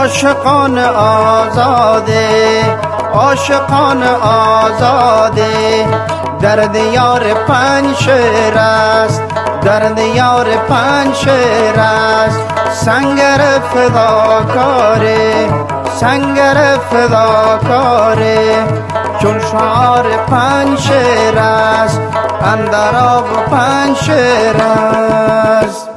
عاشقان آزاده، عاشقان آزاده، در دیار پنجشیر است، در دیار پنجشیر است. سنگر فداکاره، سنگر فداکاره، چون شعار پنجشیر است، اندر آب پنجشیر است.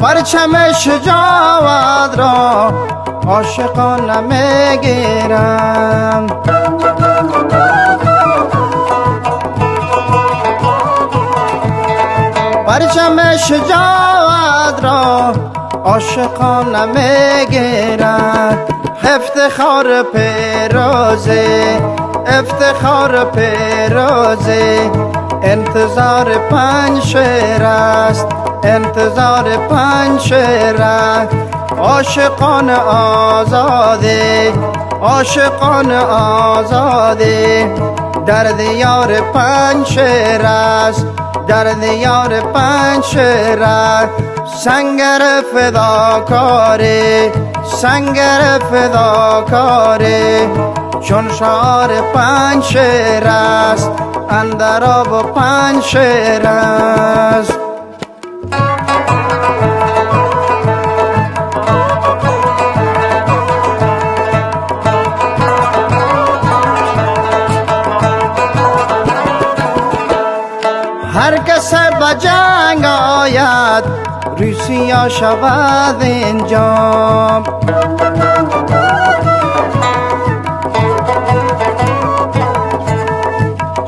پرچم شجاعت را عاشقانه میگیرم، پرچم شجاعت را عاشقانه میگیرم. افتخار پیروزی، افتخار پیروزی، انتظار پنجشیر است، انتظار پنجشیر است. عاشقان آزاده، عاشقان آزاده، در دیار پنجشیر است، در دیار پنجشیر است. سنگر فداکاره، سنگر فداکاره، چون شعار پنجشیر است، اندر آب پنجشیر است. هر کس به جنگ آید روسیا شود اینجا،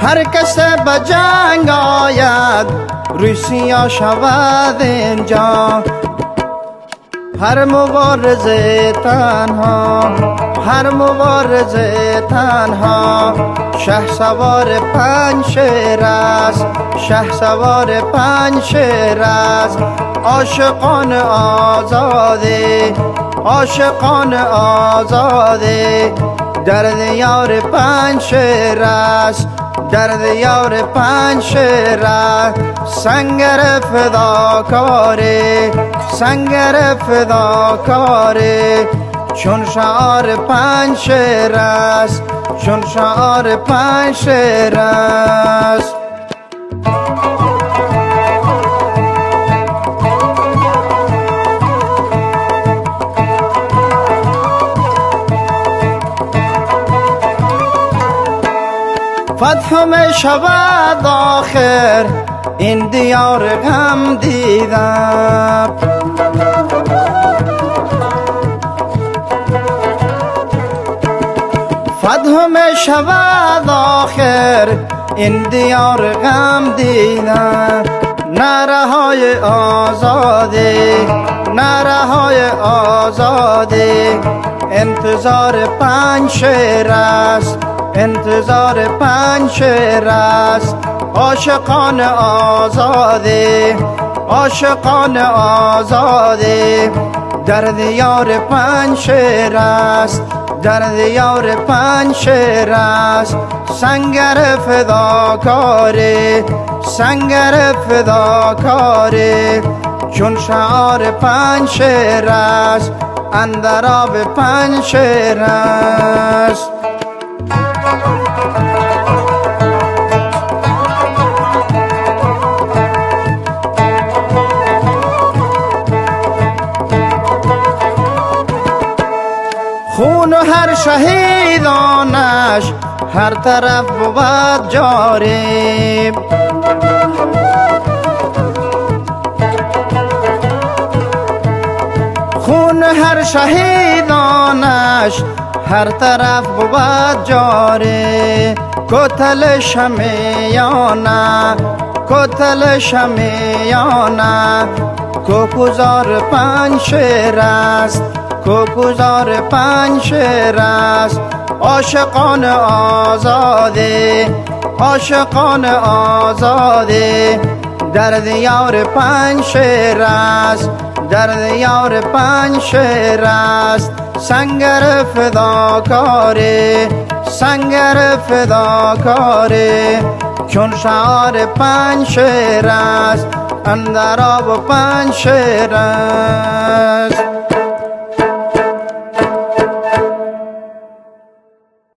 هر کس به جنگ آید روسیا شود اینجا. هر مبارز تنها، هر مبارز تنها، شه سوار پنجشیر است، شه سوار پنجشیر است. عاشقان آزاده، عاشقان آزاده، در دیار پنجشیر است، در دیار پنجشیر است. سنگر فداکاره، سنگر فداکاره، چون شعار پنجشیر است، چون شعار پنجشیر است. فتح می شود آخر این دیار غم دیدم، فتح می شود آخر این دیار غم دیدم. نعره های آزاده، نعره های آزاده، انتظار پنجشیر است، انتظار پنجشیر است. عاشقان آزاده، عاشقان آزاده، در دیار پنجشیر است، در دیار پنجشیر است. سنگر فداکاره، سنگر فداکاره، چون شعار پنجشیر است، اندر آب پنجشیر است. خون هر شهیدانش هر طرف بود جاری، خون هر شهیدانش هر طرف بود جاری. کتل شمیانه، کتل شمیانه، کوکوزار پنجشیر است، کوکوزار پنجشیر است. عاشقان آزاده، عاشقان آزاده، در دیار پنجشیر است، در دیار پنجشیر است. سنگر فداکاره سنگر فداکاره چون شعار پنج شیر است اندر آب و پنج شیر است